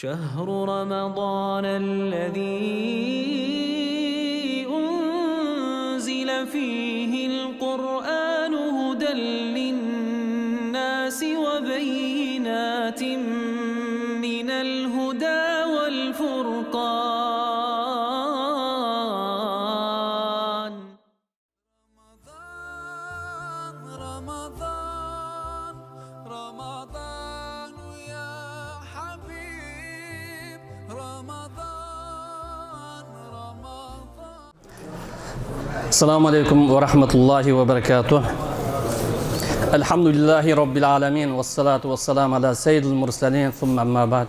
شهر رمضان الذي أنزل فيه القرآن هدى للناس وبينات من الهدى والفرقان رمضان رمضان يا حبيب رمضان السلام عليكم ورحمة الله وبركاته. الحمد لله رب العالمين والصلاة والسلام على سيد المرسلين ثم أما بعد.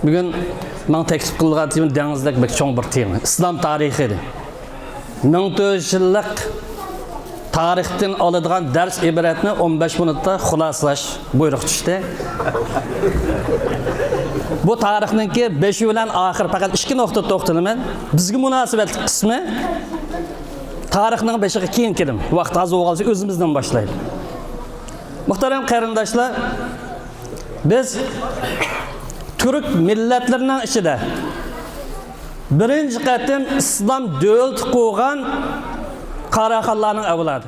Bugün ben teklif kılgan temin denizlik bir çoğun bir tema. İslam tarihi. 1400 yıllık tarihten alıdığan ders ibaretini 15 minutta xulaslash buyruq düştü. Bu tarixninki 5 bilan ahir faqat 2 nokta to'xtalaman. Bizga munosabatli qismi tarixning 5iga keyin kelim. Vaqt az bo'lsa o'zimizdan boshlaylik. Muhtaram qarindoshlar, biz Türk millatlarının içinde birinci qatim İslam devleti kurgan Karakallarning avlodi.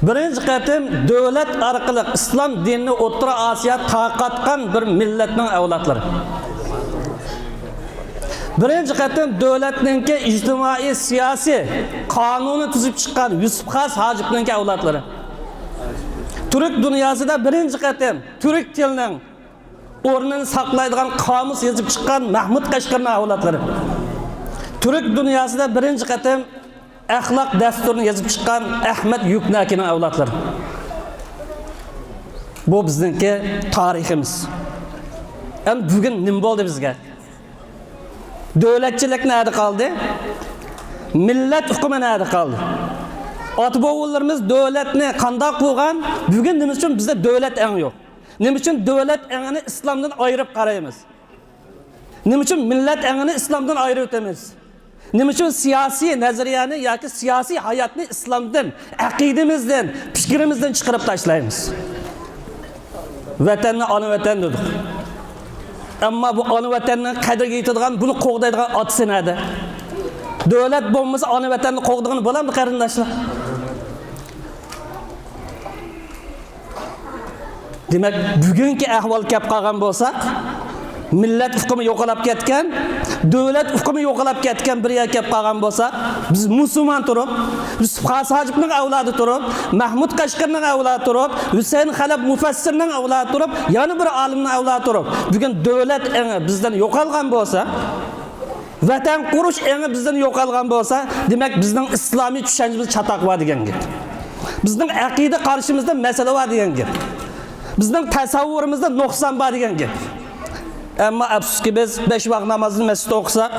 Birinci qatim devlet arqali İslam dinini O'rta Osiyo tarqatgan bir millatning avlodlari. Birinci qatim devletninki ijtimoiy siyosiy qonuni tuzib chiqqan Yusuf Xas Hojibninki avlodlari. Türk dünyasida birinci qatim Türk tilining o'rnini saqlaydigan qomus yozib chiqqan Mahmud Qashqarning avlodlari. Türk dünyasida birinci qatim axloq dasturini yozib chiqqan Ahmad Yuknakining avlodlari. Bu bizningki tariximiz. Endi bugun nima bo'ldi bizga? Davlatchilik nerede qoldi? Millat hukmi nerede qoldi? Ota-bobolarimiz davlatni qanday qilgan? Bugun nima uchun bizda davlat eng yo'q? Nima uchun davlat engini islomdan ayirib qaraymiz? Nima uchun millat engini islomdan ayirib o'tamiz? Nima uchun siyosiy nazariyani yoki siyosiy hayotni islomdan, aqidamizdan, fikrimizdan chiqarib tashlaymiz? Vatanni ona vatan dedik. Ammo bu ona vatanning qadriga yetadigan, buni qo'g'daydigan otisi nada? Davlat bo'lmasa ona vatanni qo'g'digan bo'ladimi qarindoshlar? Demek bugungi ahvol kelib qolgan bo'lsa, millat hukmi yo'qolib ketgan, davlat hukmi yo'qolib ketgan bir yer kelib qolgan bo'lsa, biz musulmon turib, Yusuf Xas Hojibning avlodi turib, Mahmud Qashqarning avlodi turib, Husayn Xalab mufassirning avlodi turib, yana bir olimning avlodi turib, bugun davlat engi bizdan yo'qolgan bo'lsa, vatan qurish engi bizdan yo'qolgan bo'lsa, demak bizning islomiy tushunchamiz chatoq va degan gap. Bizning aqida qarshimizda masala va degan gap. Bizning tasavvurimizda nuqson bor degan gap. Ammo afsuski biz 5 vaqt namozini masjidda o'qisak,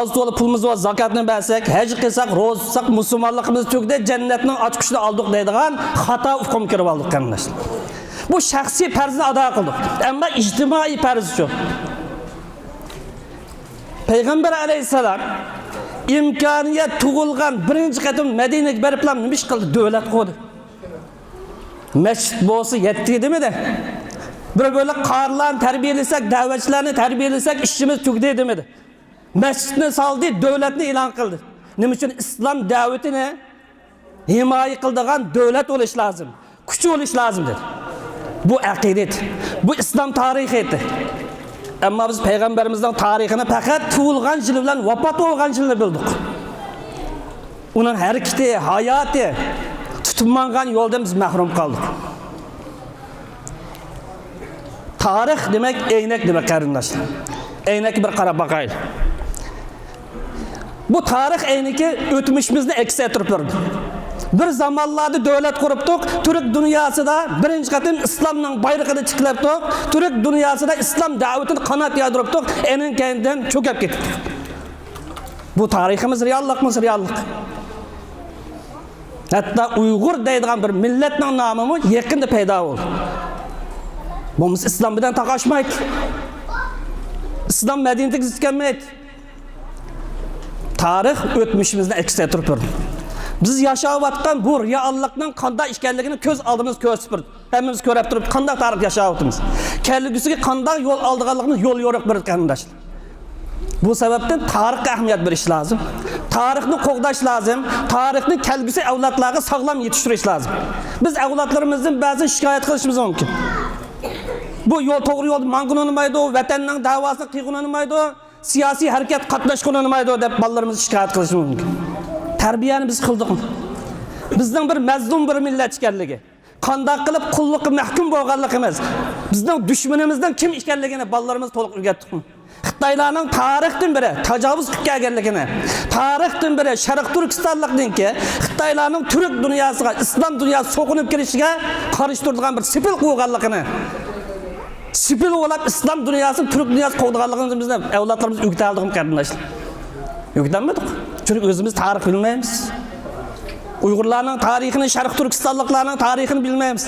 az to'la pulimiz va zakotni bersak, haj qilsak, ro'za tutsak, musulmonligimiz tugdi, jannatning ochqichini oldik deydigan xato hukm kirib oldik qarindoshlar. Bu shaxsiy farzni ado qildik, ammo ijtimoiy farz shu. Payg'ambar alayhisalom imkoniyat tug'ilgan birinchi qatim Madinaga borib nima ish qildi? Davlat qurdi. Mescid bo'lsa yetti demedi. Bir böyle qarlarni tarbiyalasak, da'vatchilarni tarbiyalasak, ishimiz tugdi demedi. Mescidni saldi, davlatni e'lon qildi. Nima uchun islom da'vatini himoya qiladigan davlat bo'lish lozim, kuch bo'lish lozim dedi. Bu aqidat, bu islom tarixi edi. Ammo biz payg'ambarimizning tarixini faqat tug'ilgan yili bilan vafot bo'lgan yilni bildik. Uning harakati, hayoti tutunmagan yo'ldan biz mahrum qoldik. Tarix demek eynek demek qarindoshlar. Eynek bir qarab baqaylik. Bu tarix eyneki o'tmishimizni aks ettirib turdi. Bir zamonlarda davlat quribdik, Türk dunyosida birinchi qatim islomning bayrog'ini tiklabdik, Türk dunyosida islom da'vatini qanot yaydiribdik, enin kendidan cho'kib ketdik. Bu tariximiz reallikmiz, reallik. Hatta Uyg'ur deydigan bir millatning nomi yaqinda paydo bo'ldi. Bunumuz İslam bilen taqashmaydi. İslam Madinada kelmaydi. Tarix o'tmishimizni aks ettirib turdi. Biz yaşayotgan bu reallikning qanday ekanligini ko'z oldimiz ko'rsatib, hammamiz ko'rib turib, qanday tarix yashayotimiz. Kelgusiga qanday yo'l oldiganligini yo'l yo'riq bir qarindoshlar. Bu sebepten tarixga ahamiyat berish lazım. Tarixni qo'g'dash lazım. Tarixni kelgusi avlodlarga sog'lom yetishtirish lazım. Biz avlodlarimizdan ba'zan shikoyat qilishimiz mumkin. Bu yo'l to'g'ri yo'l mang'unolmaydi, vatanning davosini qiyg'unolmaydi, siyosiy harakat qatnashqunolmaydi deb bolalarimiz shikoyat qilishi mumkin. Tarbiyani biz qildikmi? Bizning bir mazlum bir millat ekanligi, qanday qilib qulluqqa mahkum bo'lganligimiz, bizning dushmanimizdan kim ekanligini bolalarimiz to'liq o'rgatdikmi? Xitoylarning tarixdan beri tajovuz qilib kelganligini, tarixdan beri Sharq Turkistonlikninki Xitoylarning turk dunyosiga, islom dunyosiga so'qinib kirishiga qarshi turadigan bir sipil qo'yganligini, sipil bo'lib islom dunyosini turk dunyosiga qo'yganligini bizni avlodlarimiz o'rgataldikmi qarindoshlar? O'rgatmadik. Çünkü özümüz tarix bilmeyimiz. Uygurlarning tarixini, Sharq Turkistonliklarning tarixini bilmeyimiz.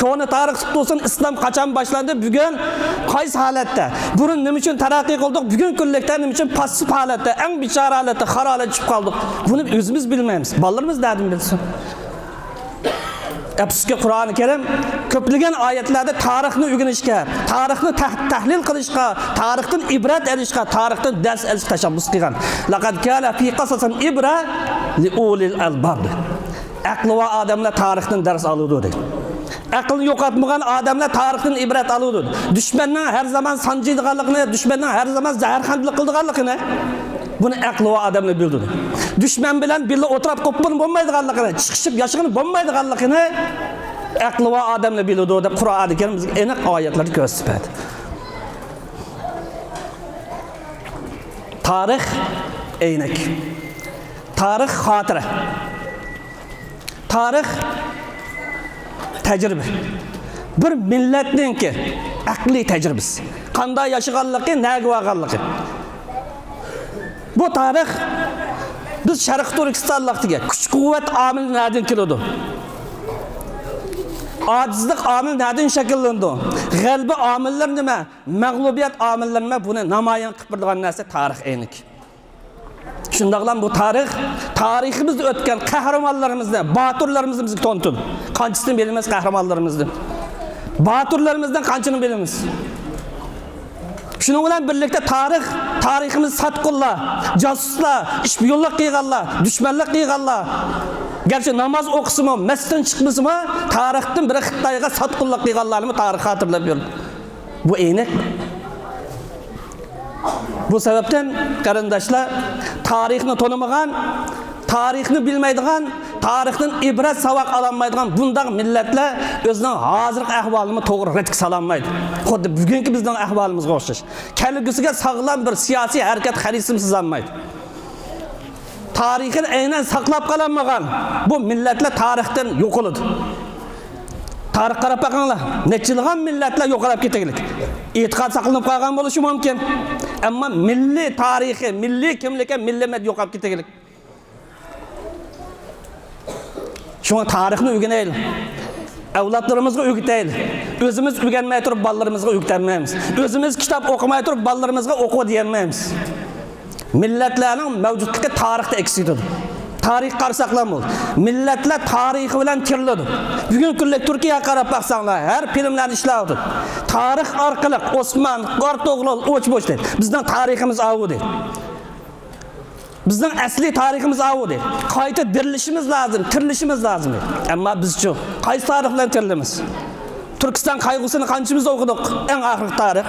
Koni tarix tutulsun, İslam qachon boshlandi, bugun qaysi holatda, burun nima uchun taraqqiy qildik, bugun kunlikda nima uchun passiv holatda, eng bichora holatda, xor holatda tushib qoldik. Buni o'zimiz bilmeyimiz. Bolalarimiz nereden bilsin? Afsuski Qur'oni Karim ko'plagan oyatlarda tarixni o'rganishga, tarixni tahlil qilishga, tarixdan ibrat olishga, tarixdan dars olishga tashabbus qilgan. Laqad kana fi qasasin ibra li ulil albab. Aqli va odamlar tarixdan dars oladi dedi. Aqlni yo'qotmagan odamlar tarixdan ibrat oladi. Dushmanning har zaman sanjiydiganligini, dushmanning har zaman zaharxandlik qildiganligini bunu aqli va odamlar bildi. Dushman bilan birga o'tirib qo'pqin bo'lmaydiganligini, chiqishib yashag'ini bo'lmaydiganligini aqli va odamlar bildi deb Qur'oni Karim bizga aniq oyatlar ko'rsatadi. Tarix aynak. Tarix xotira. Tarix tajriba. Bir millatninki aqliy tajribasi. Qanday yashaganligi, nega bo'lganligi. Bu tarix biz Sharq Turkistonliklarga kuch-quvvat omili nereden keladi? Acizlik omili nereden shakllandi? G'alba omillar nima? Mag'lubiyat omillari nima? Buni namoyon qilib turgan narsa tarix aynik. Shundaqlam bu tarix, tariximizda o'tgan qahramonlarimizni, boturlarimizni bizga tontin. Qanchisini bilamiz qahramonlarimizni. Boturlarimizdan qanchini bilamiz? Şunun bilan birlikte tariximiz satqullar, casuslar, işbiyonlik qilganlar, düşmanlik qilganlar. Gerçi namaz o'qisimi, masjiddan chiqmasimi, tarixdan biri Xitoyga satqullik qilganlarni tarix xotirlab berdi. Bu aynak. Bu sebepten qarindoshlar, tarixni tanımagan, tarixni bilmaydigan, tarixdan ibrat savoq ololmaydigan bunday millatlar o'zining hozirgi ahvolini to'g'ri ritga sololmaydi. Xuddi bugungi bizning ahvolimizga o'xshash. Kelgusiga sog'lom bir siyosiy harakat xaritamsiz olmaydi. Tarixini aynan saqlab qololmagan bu millatlar tarixdan yo'qoladi. Tarix qarab baqinglar, nechilgan millatlar yo'qolib ketaylik. E'tiqod saqlanib qolgan bo'lishi mumkin. Ammo milliy tarixi, milliy kimligi, millat yo'qolib ketaylik. Şuna tarixni o'rganaylik. Avlodlarimizga o'rgataylik. O'zimiz o'rganmay turib bolalarımızga o'rgatmaymiz. O'zimiz kitob o'qimay turib bolalarımızga o'qi deyolmaymiz. Millatlarning mavjudligi tarixda eksiladi. Tarix qarsaqlam bo'ldi. Millatlar tarixi bilan tiriladi. Bugun kunlik Turkiyaga qarab baqsanglar, har filmlarni ishlaydi. Tarix orqali Osman, Qorto'g'lol, O'chbo'ch deydi. Bizning tariximiz avu deydi. Bizning asli tariximiz avu deydi. Qayta dirilishimiz lazım, tirilishimiz lazım. Ammo bizchi qaysi tarix bilan tirilamiz? Turkiston qayg'usini qanchamiz o'qidik? Eng oxirgi tarix.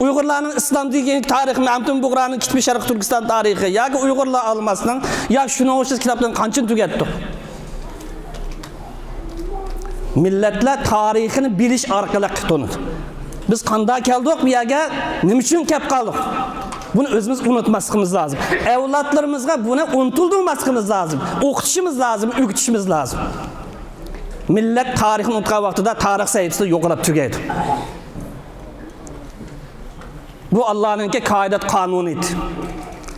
Uyg'urlarning islom dinining tarixi, Mamtun Bug'raning Kitbi Sharq Turkiston tarixi yoki Uyg'urlar olmasining yo shuna o'xshash kitoblarni qanchani tugatdik? Millatlar tarixini bilish orqali qutuladi. Biz qanday keldik bu yerga, nima uchun kelib qoldik? Bunu özümüz unutmasımız lazım. Evlatlarımızga bunu unutulmasımız lazım. O'qitishimiz lazım, o'rgatishimiz lazım. Millet tarixini unutgan vaqtida tarix sayfasida yo'qolib tugaydi. Bu Allah'ınki qoidat qonuni edi.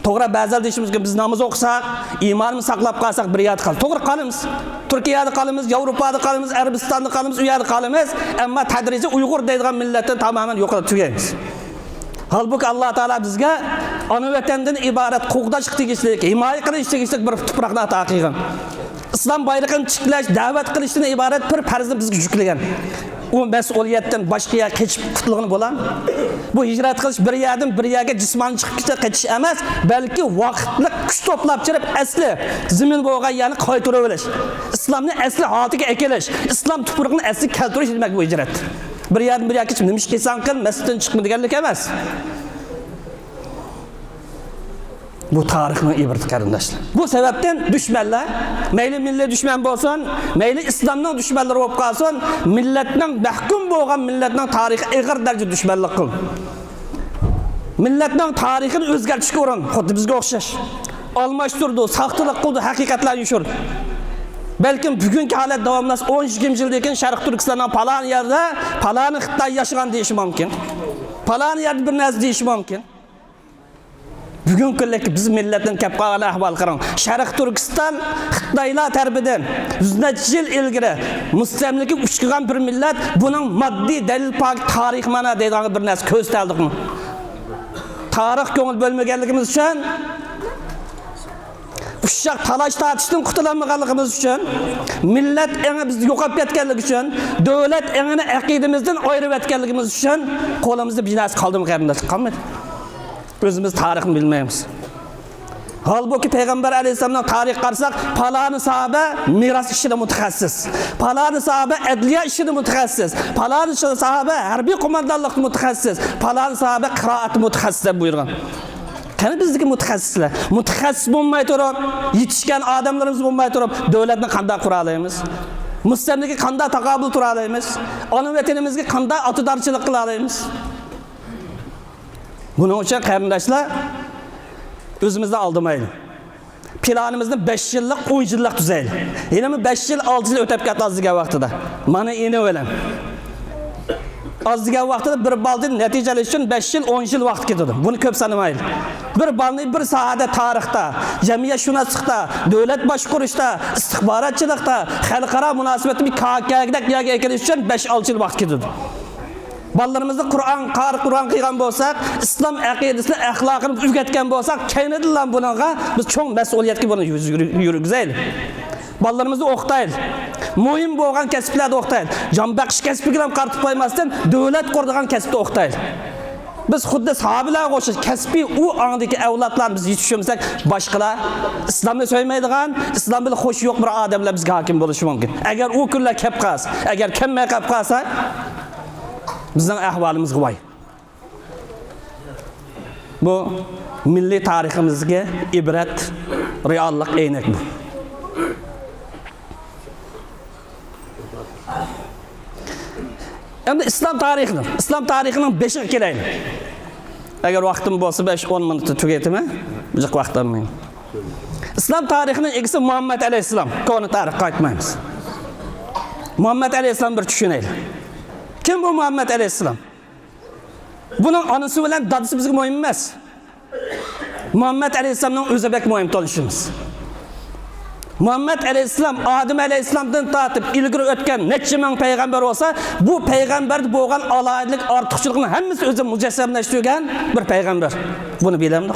To'g'ri ba'zan deyishimizga biz namoz o'qisak, iymonimizni saqlab qolsak bir yerda qolamiz. To'g'ri qolamiz. Turkiyada qolamiz, Yevropada qolamiz, Arabistonda qolamiz, u yerda qolamiz, ammo tadrijiy Uyg'ur deydigan millatdan tamoman yo'qolib tugaymiz. Halbuki Allah Taala bizga ana vatandan iborat qo'g'dash tegishlik, himoya qilish tegishlik bir tuproqni ato qilgan. Islom bayrog'ini tiklash, da'vat qilishdan iborat bir farzni bizga yuklagan. O mas'uliyatdan boshqa qechib qutulg'ini bo'lam. Bu hijrat qilish bir yerdan bir yerga jismoniy chiqib ketish emas, balki vaqtni kuch to'plab chirib asli zamin bo'lgan yerni qaytarib olish. Islomni asli holatiga akelish, islom tuprog'ini asli keltirish demak bu hijrat. Bir yerdan bir yerga nima ish qilsang qil, masjiddan chiqma deganlik emas. Bu tarixning ibrati qarindoshlar. Bu sababdan dushmanlar, mayli millat dushman bo'lsin, mayli islomning dushmanlari bo'lib qolsin, millatning mahkum bo'lgan millatning tarixi ig'ir darajada dushmanlik qil. Millatning tarixini o'zgartirishga urin, xuddi bizga o'xshash. Almashtirdi, saxtalik qildi, haqiqatlarni yushirdi. Balkim bugungi holat davomlash 10-20 yildan keyin Sharq Turkistonning palon yerda, paloni Xitoy yashagan deyish mumkin. Palon yerda bir narsa deyish mumkin. Bugun kunlik biz millatning kep qolgan ahvol qarang. Sharq Turkiston Xitoylar tarafidan 100 yil ilgari mustamlika uchqigan bir millat, buning moddiy dalil pok tarix mana deydigan bir narsa ko'z taldikmi? Tarix ko'ngil bo'lmaganligimiz uchun, ushaq talash tortishdan qutulolmaganligimiz uchun, millat eni bizni yo'qolib ketganligi uchun, davlat enini aqidamizdan ayirib etganligimiz uchun qo'limizda bir narsa qoldimi qarindoshlar? Qolmadi. Özümüz tarixini bilmaymiz. Halbuki Peygamber Aleyhisselam'dan tarix qarsak, palani sahabe miras işine mutaxassis, palani sahabe adliya işine mutaxassis, palani sahabe harbiy qo'mondonlik mutaxassis, palani sahabe qiraat mutaxassis deb buyurgan. Qani bizdagi mutaxassislar, mutaxassis bo'lmay turib, yetishgan odamlarimiz bo'lmay turib, davlatni qanday qura olamiz? Mustamlikaga qanday taqobil tura olamiz? Ona vatanimizga qanday atadorchilik qila olamiz? Bunun için qarindoshlar özümüzde aldamaylik. Planımızda 5 yıllık, 10 yıllık düzeyli. Yine 5 yıl, 6 yıl ötep ketdi azdigan vaqtida. Mana yine öyle. Azdigan vaqtida bir balni natijalash uchun 5 yil, 10 yil vaqt ketadi. Buni ko'p sanamaylik. Bir balni bir sohada tarixda, jamiyatshunaslikda, davlat boshqarishda, istixborotchilikda, xalqaro munosabatda bir kakagdak yerga kelish uchun 5-6 yil vaqt ketadi. Ballarımızda Kur'an qilgan bo'lsak, islom aqidasini, axloqini o'rgatgan bo'lsak, kaynadilar bunaqa biz cho'ng mas'uliyatga buni yurgizaylik. Ballarimizni o'qitaylik. Muhim bo'lgan kasblarni o'qitaylik. Jon baqish kasbiga ham qartib qo'ymasdan, davlat quradigan kasbni o'qitaylik. Biz xuddi sahobalarga o'xshash kasbiy u ongdagi avlodlarimiz yetishimsak, boshqalar islomni söymaydigan, islom bilan xo'sh yo'q bir odamlar bizga hokim bo'lishi mumkin. Agar u kunlar kelib qolsa, agar kelmay qolib qolsa, bizning ahvolimiz voy. Bu milliy tariximizga ibrat, reallik aynak bu. Endi islom tarixining 5iga kelaylik. Agar vaqtim bo'lsa 5-10 minutda tugatimi? Biroq vaqt olmayman. Islom tarixining egisi Muhammad alayhisalom. Koni tarix qaytmaymiz. Muhammad alayhisalom bir tushunaylik. Kim bu Muhammed Aleyhisselam? Bunun anısı bilen dadısı bizga muhim emas. Muhammed Aleyhisselam'dan o'zi bek muhim tanışımız. Muhammed Aleyhisselam, Adem Aleyhisselam'dan tatip ilgiri o'tgan necha ming payg'ambar olsa, bu payg'ambarda bo'lgan alaylik ortiqchilikni hammasi o'zi mujassamlashtirgan bir payg'ambar. Buni bilamdik.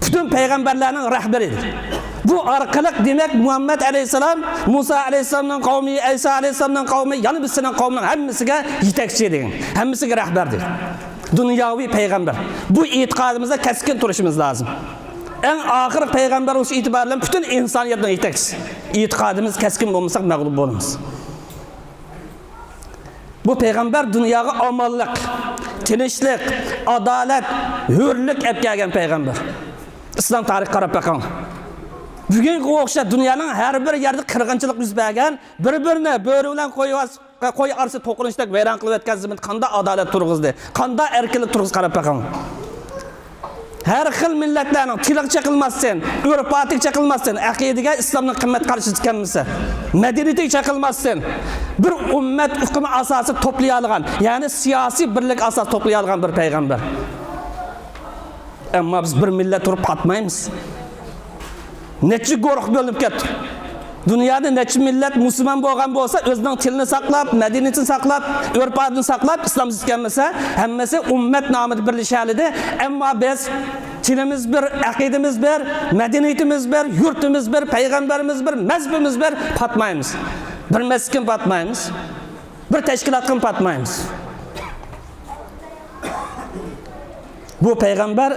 Bütün payg'ambarlarning rahbaridir. Bu arqalıq demek Muhammed Aleyhisselam, Musa Aleyhisselam'ın kavmi, İsa Aleyhisselam'ın kavmi, yani biz senin kavminin hemmisine yetekçi edin, hemmisine rehberdir. Dünyavi peygamber. Bu itikadımızda keskin duruşumuz lazım. En ahir peygamber oluşu itibariyle bütün insaniyetden yetekçi. İtikadımız keskin olmasak mağlup olmamız. Bu peygamber dünyaya amallık, tinchlik, adalet, hürlük hep gelgen peygamber. İslam tarih qarab bakalım. Bugün o'xsha dunyoning har bir yerda qirg'inchilik yuz bergan, bir-birini bo'ri bilan qo'y arsa to'qinishdek vayron qilib o'tgan zamonda qanday adolat turg'izdi, qanday erkinlik turg'iz qarab baqing. Har xil millatlarning tiliqcha qilmasdan, urf-odatcha qilmasdan, aqidaga islomning qimmat qarshi chiqanmisa, madaniyatiga qilmasdan bir ummat hukmi asosi to'play olgan, ya'ni siyosiy birlik asosi to'play olgan bir payg'ambar. Ammo biz bir millat turib qatmaymiz. Neçi qo'rq bo'linib ketdi. Dunyoda necha millat musulmon bo'lgan bo'lsa, o'zining tilini saqlab, madaniyatini saqlab, urf-odatini saqlab islom iskanmasa, hammasi ummat nomida birlashadi. Ammo biz tilimiz bir, aqidamiz bir, madaniyatimiz bir, yurtimiz bir, payg'ambarimiz bir, mazhabimiz bir, patmaymiz. Bir maskin patmaymiz. Bir tashkilotga patmaymiz. Bu payg'ambar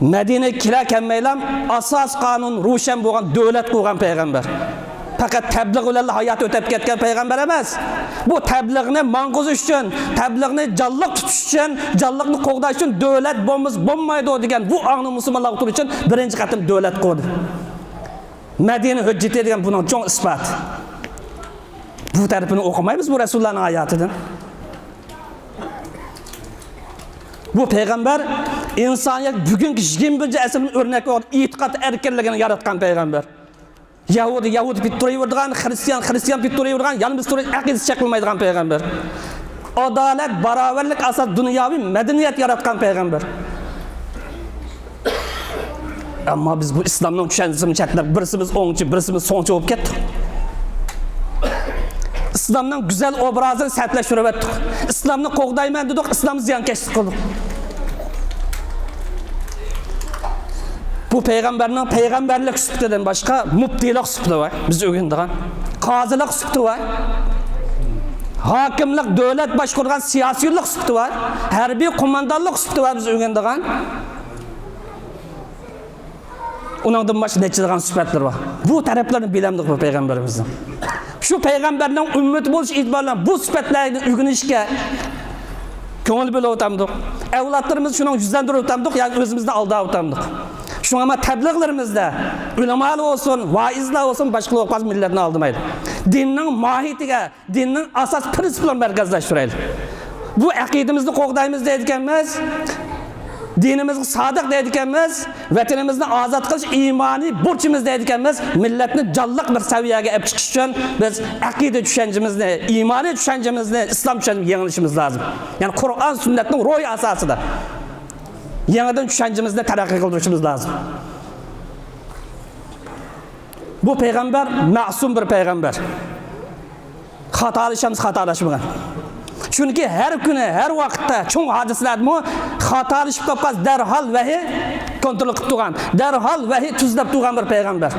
Madina kira kelmaylam asos qonun ro'shan bo'lgan davlat qurgan payg'ambar. Faqat tabliğ bilan hayot o'tib ketgan payg'ambar emas. Bu tabliğni mang'uzish uchun, tabliğni jonliq tutish uchun, jonliqni qo'g'dash uchun davlat bo'lmaydi degan bu ongni musulmonlar turish uchun birinchi qatim davlat qurdi. Madina hujjati degan buning cho'ng isbot. Bu tarafini o'qimaymiz bu Rasulullohning hayotidan. Bu payg'ambar insoniyat bugungi 21-asrning o'rnak bo'lgan e'tiqod erkinligini yaratgan payg'ambar. Yahudi bituravergan, Xristian bituravergan, yalnız aqidasi chaqilmaydigan payg'ambar. Adolat, barobarlik asas dunyoviy madaniyat yaratgan payg'ambar. Ammo biz bu islomning tushanchisini chatlab, birisimiz o'ngchi, birisimiz so'ngchi bo'lib ketdik. İslamның güzel obrazını sərtləşdirib etdik. İslamni qoğdayman dedik, İslamni ziyankeşlik qildik. Bu peyğəmbərinin peyğəmbərlik sübtidən başqa mubtilik sübti var. Biz öyrəndiğən. Qazilik sübti var. Hakimlik, dövlət başqurğan siyasilik sübti var. Hərbi qomandanlıq sübti var biz öyrəndiğən. Ondan başqa neçədiğən sübətlər var. Bu tərəflərini biləmdik bu peyğəmbərimizdən. Şu peygamberden ümmeti buluş itibarla bu sıfatlarını uygulanışka köngül böyle otamdık. Evlatlarımız şunun yüzlendirip otamdık, yani özümüzde aldığı otamdık. Şu ama tebliğlerimizde ulemalı olsun, vaizler olsun, başka olmaz milletini aldırmaydı. Dinin mahiyetine, dinin asas prensiplerini merkezleştirelim. Bu akidemizni qoğdayımız deydikenmez, dinimizga sodiq deydikenmiz, vatanimizni ozod qilish iymoniy burchimiz deydikenmiz, millatni jonliq bir saviyaga olib chiqish uchun biz aqida tushunchamizni, iymoniy tushunchamizni, islom tushunchamizni yangilashimiz lozim. Ya'ni Qur'on sunnatning ro'y asosida yangidan tushunchamizni taraqqiy qildirishimiz lozim. Bu payg'ambar ma'sum bir payg'ambar. Xatolashmagan. Çünkü her güne, her vakitte çoğun hadislerimi xatalışıp kapaz derhal vahiy kontrol qilib turgan, derhal vahiy tuzlab turgan bir peygamber.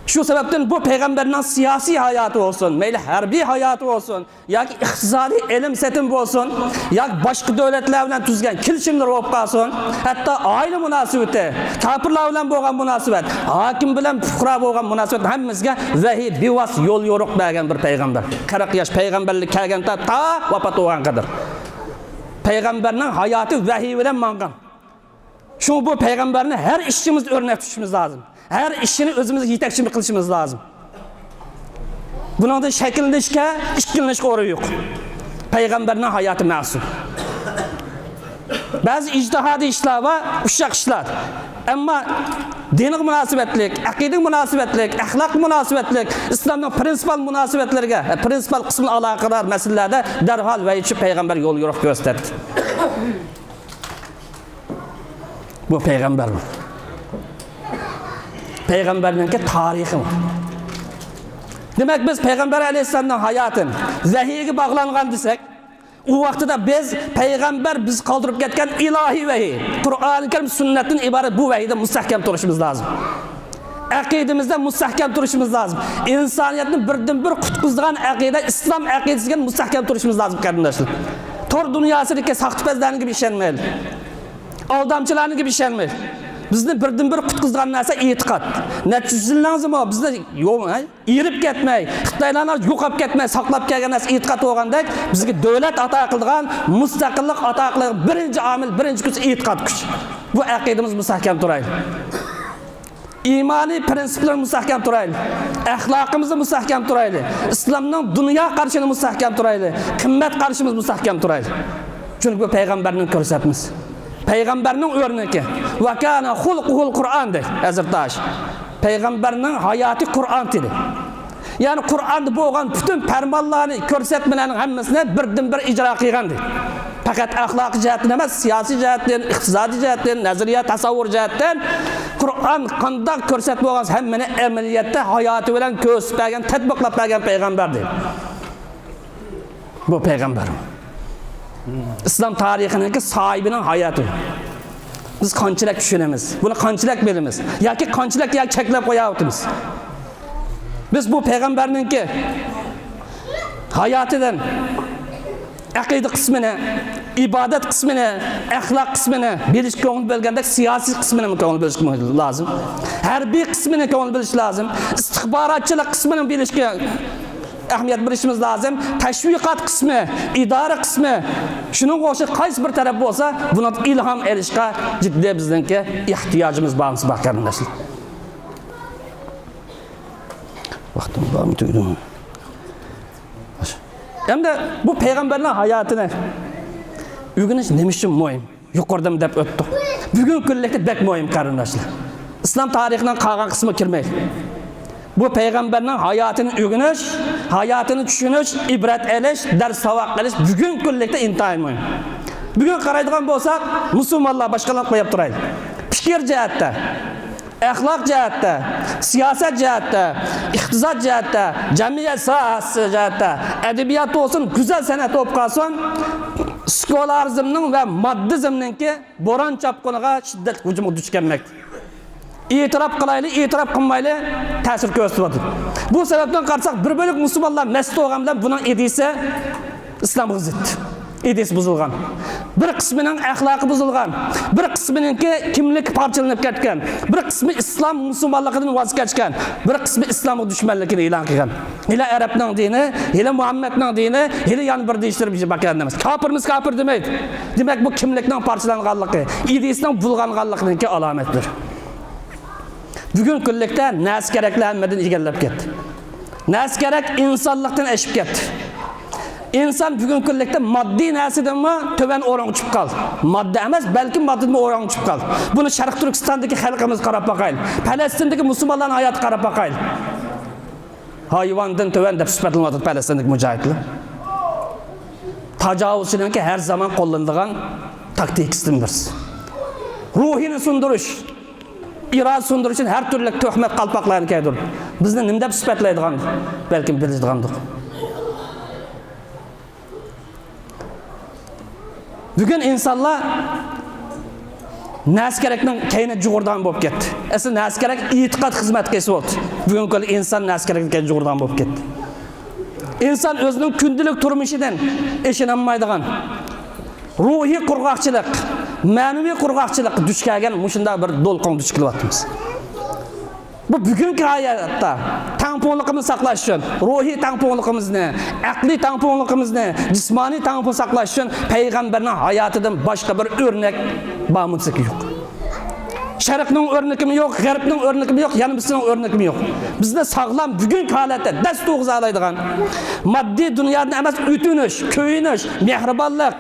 Şu sebepten bu peygamberinin siyasi hayatı olsun, meyli harbiy hayatı olsun, yoki iqtisodiy ilm setim olsun, yoki boshqa davlatlar bilan tuzgan kelishimlar bo'lib qolsin, hatto oila munosabati, kafirlar bilan bo'lgan munosabat, hokim bilan fuqaro bo'lgan munosabat hammamizga vahiy bevos yo'l yo'riq bergan bir payg'ambar. 40 yosh payg'ambarlik kelganda ta vafot bo'lgan qadar. Payg'ambarning hayoti vahiy bilan mangan. Şu bu peygamberine her işimiz örnek tutuşumuz lazım. Her işini özümüz yetekçi kılışımız lazım. Bunun da şekillenişke, işkillenişke oruyu yok. Peygamberinin hayatı masum. Bazı ictihadi işler var, uşak işler. Ama dinin münasebetlik, akidik münasebetlik, ahlak münasebetlik, İslam'ın prinsipal münasebetlerine, prinsipal kısmına alakadar meselelerde derhal ve içi peygamber yol yoruq gösterdi. Bu peygamber mi? Peygamberinin tarihi mi? Demek biz Peygamber Aleyhisselam'ın hayatını vahiyge bağlangan desek, o vaxtda biz peygamber biz kaldırıp ketken ilahi vahiy, Kur'an-ı Kerim sünnetin ibaret bu vahiyde müstahkem duruşumuz lazım. Akidemizde müstahkem duruşumuz lazım. İnsaniyetin birden bir kutkuzdağın akide, İslam akidesinden müstahkem duruşumuz lazım kardeşler. Tor dünyasındaki sahtipezlerin gibi işlenmeyeli. Aldamçıların gibi işlenmeyeli. Bizni birden bir kutkuzdağın narsa e'tiqod. Neticesiz mi? Bizni irip ketmey, Xitoylarni yo'qolib ketmey, saqlab kelgan narsa e'tiqod bo'lgandek, bizga davlat ato qilgan, mustaqillik ato qilgan birinchi omil, birinchi kuch e'tiqod kuch. Bu aqidamiz mustahkam turayli. İmani prensipler mustahkam turayli. Ahlakımızı mustahkam turayli. İslam'ın dünya qarshini mustahkam turayli. Qimmat qarshimiz mustahkam turayli. Çünkü bu peygamberinin ko'rsatmasi. Peygamberinin örneği. Ve kana hulquhul Kur'an'dır. Hazreti Peygamberinin hayatı Kur'an dedi. Yani Kur'an'da bo'lgan bütün fermanlarını, ko'rsatmalarning hammasini birdan bir ijro qilgandi. Fakat ahlaki jihatdan emas, siyasi jihatdan, iqtisodiy jihatdan, nazariya, tasavvur jihatdan Qur'on qanday ko'rsatib bo'lgan hammani amaliyotda hayoti bilan ko'rsatib bergan, tatbiqlab bergan payg'ambar deydi. Bu payg'ambar. İslam tarixining sohibining hayoti. Biz qanchalik tushunamiz, buni qanchalik bilamiz yoki qanchalik cheklab qo'yapmiz. Biz bu payg'ambarningki hayotidan aqida qismini, ibodat qismini, axloq qismini bilish ko'ngil bo'lganda siyosiy qismini ko'ngil bilish lozim. Harbiy qismini ko'ngil bilish lozim. Istixborotchilik qismini bilishga ahamiyat berishimiz lozim. Tashviqot qismi, idora qismi, shuning o'xshash qaysi bir taraf bo'lsa, buni ilhom olishga jiddiy bizningki ehtiyojimiz bormiz qarindoshlar. Vaqtim bormi tugdi? Endi bu payg'ambarlar hayotini o'rganish nima uchun muhim? Yuqoridan deb o'tdik. Bugun kunlikda bek muhim qarindoshlar. Islom tarixining qolgan qismi kirmaydi. Bu payg'ambarning hayotini o'rganish, hayotini tushunish, ibrat olish, dars savoq qilish bugun kunlikda intayin muhim. Bugun qaraydigan bo'lsak, musulmonlar boshqalar qo'yib turaydi. Fikr jihatda, axloq jihatda, siyosat jihatda, iqtisod jihatda, jamiyat sohasi jihatda, adabiyot olsun, go'zal san'at olib qolsin, skolarizmning va moddizmningki bo'ron chopqiniga shiddat hujumga duch kelmoqda. İtiraf qilayli, itiraf qilmayli ta'sir ko'rsatyapti. Bu sababdan qarasak bir bo'lik musulmonlar mas'ul bo'lgan bilan buning idisi islomga zid. Idisi buzilgan. Bir qismining axloqi buzilgan, bir qisminingki kimlik parchalanib ketgan, bir qismi islom musulmonligidan voz kechgan, bir qismi islomga dushmanligini e'lon qilgan. Ila arabning dini, ila Muhammadning dini, ila yana bir deyishtirib bakan emas. Kafirmiz kafir demaydi. Demak bu kimlikning parchalanganligi, idisining bulg'anganligining alomatdir. Bugun kunlikda nas keraklar hammadan egallab ketdi. Nas kerak insonlikdan oshib ketdi. İnsan bugun kunlikda moddiy narsadanmi to'van o'rin uchib qoldi. Modda emas, balki moddadan o'rin uchib qoldi. Buni Sharq Turkistondagi xalqimiz qarab boqaylik. Falastindagi musulmonlarning hayoti qarab boqaylik. Hayvondan to'van deb sifatlanadi Falastindagi mujohidlar. Tajovuzchilikka har zaman qo'llanilgan taktikasidan birisi. Ruhini sundirish, irod sundirish uchun har turli tuhmat qalpoqlarni kiydirdi. Bizni nima deb sifatlaydigan, balkim biladigandir. Bugün insanlar naskerekning kayni jug'urdan bo'lib ketdi. Asli naskerek e'tiqod xizmat qilsa bo'ldi. Bugun kul inson naskerekning jug'urdan bo'lib ketdi. İnson o'zining kundilik turmushidan eshinolmaydigan ruhiy qurg'oqchilik, ma'naviy qurg'oqchilik duch kelgan mushunda bir do'lqin duch kelyapmiz. Bu bugungi hayotda tangpunligimizni saqlash uchun, ruhiy tangpunligimizni, aqliy tangpunligimizni, jismoniy tangpun saqlash uchun payg'ambarning hayotidan boshqa bir o'rnak bo'lmasa yo'q. Sharqning o'rnakimi yo'q, g'arbning o'rnakimi yo'q, yana bizning o'rnakimi yo'q. Bizni sog'lom bugungi holatda dast to'g'rilaydigan moddiy dunyodan emas, o'tinish, ko'yinish, mehribonlik,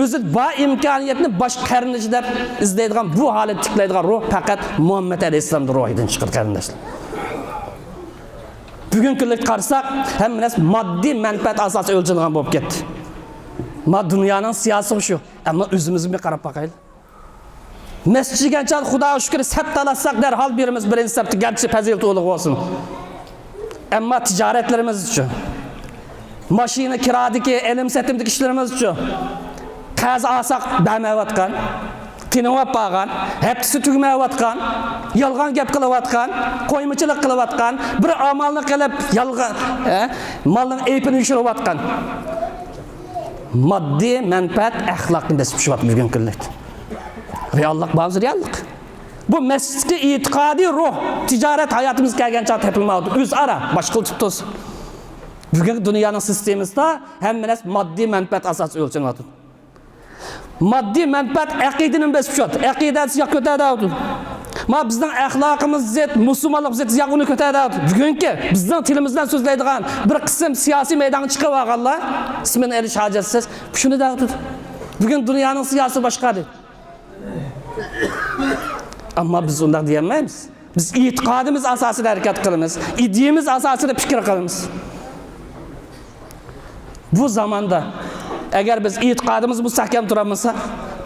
o'zi va imkoniyatni bosh qarinish deb izlaydigan bu holat tiklaydigan ruh faqat Muhammad alayhisolamning ruhidan chiqadi qarindoshlar. Bugun kunlik qarasak, hammasi moddiy manfaat asosiy o'lchangan bo'lib ketdi. Dunyoning siyosati shu, ammo o'zimizga qarab boqaylik. Masjidgacha Xudoga shukr sap talassak darhol birimiz birinchi sapda garchi fazilat ulug' bo'lsin. Ammo tijoratlarimiz uchun, mashina kiradagi, ilm satimdagi ishlarimiz uchun qaz alsak bermayotgan, qiyinlab qolgan, hepsi tugmayotgan, yolg'on gap qilayotgan, qo'ymachilik qilayotgan, bir amalni qilib yolg'on, malning aypini yushirayotgan. Moddiy manfaat axloqni desib shuvat bugun kunlikda. Reallik bazı reallik. Bu mescidki itikadi ruh, ticaret hayatımız kelgancha tepilmadi. O'zaro boshqa tutuz. Bugun dunyoning sistemasida hamma moddiy manfaat asosiy o'lchanadi. Moddiy manfaat aqidaning besib shuvat. Aqidasi yo'q ko'taradi. Ma bizning axloqimiz zet, musulmonlik zet yo'qni ko'taradi. Bugunki bizning tilimizdan so'zlaydigan bir qism siyosiy maydonga chiqib olganlar, ismini elish hojatsiz, shuni da'vat. Bugun dunyoning siyosati boshqadir. Amma biz unday deyilmaymiz. Biz e'tiqodimiz asosida harakat qilamiz, ideyamiz asosida fikr qilamiz. Bu zamonda agar biz e'tiqodimiz mustahkam turamasa,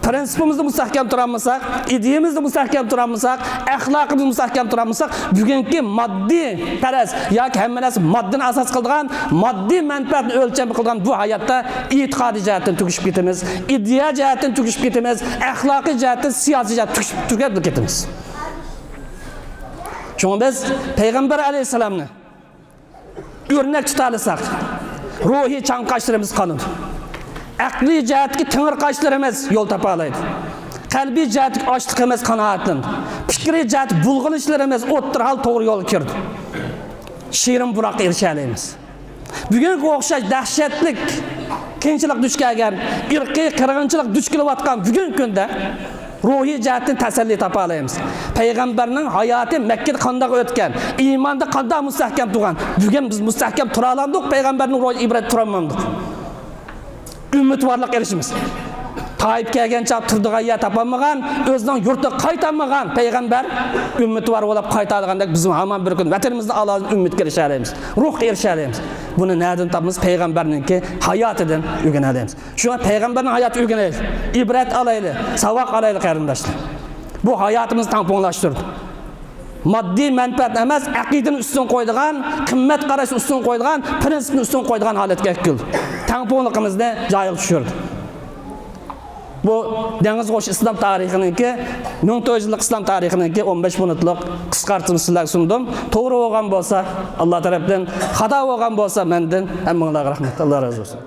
prinsipimizni mustahkam turamisak, ideyamizni mustahkam turamisak, axloqimizni mustahkam turamisak, bugungi moddiy taraz yoki hamma narsa moddani asos qilgan, moddiy manfaatni o'lcham qilgan bu hayotda e'tiqodiy jihatdan tugishib ketamiz, ideya jihatdan tugishib ketamiz, axloqiy jihatdan siyosiy jihatdan tugab ketamiz. Çünkü biz Peygamber Aleyhisselam'ni örnek tutalasak, ruhi çanqaşlarımız kanıdı. Akli cihatki tınır kaşlarımız yol tapalaydı. Kalbi cihatki açlıkımız kanaatlandı. Fikri cihat bulğunuşlarımız ottur hal doğru yol kirdi. Şiirin burak erişeliyimiz. Bugün o'xshash dahshatlik qiyinchilik duch kelgan, irqiy qirg'inchilik duch kelayotgan bugungi kunda ruhiy jihatdan tasalli topa olamiz. Payg'ambarning hayoti Makkada qanday o'tgan, iymonda qanday mustahkam turgan. Bugun biz mustahkam tura oldik, payg'ambarning ro'yi ibrat tura olmadik. Umidvorlik erishimiz. Tayyip kelgan chap turdigan yer topolmagan, o'zining yurtiga qaytolmagan payg'ambar umidvor bo'lib qaytadigandak biz hamon bir kun vatanimizni Allohning umidga erishamiz. Ruhga erishamiz. Buni nereden tapmiz? Peygamberninki hayotidan o'rganamiz. Shunga payg'ambarning hayoti o'rganaylik, ibrat olaylik, savoq olaylik qarindoshlar. Bu hayotimizni tamponlashtirdi. Moddiy manfaat emas, aqidani ustun qo'ydigan, qimmat qarashni ustun qo'ydigan, prinsipni ustun qo'ydigan holatga keldi. Tamponligimizni joyiga tushirdi. Bu Dengiz Qo'sh islom tarixininki 14 yillik islom tarixininki 15 minutlik qisqartishni sizlarga sundum. To'g'ri bo'lgan bo'lsa Alloh tarafdan, xato bo'lgan bo'lsa mendan, hammalarga rahmat. Alloh razı olsun.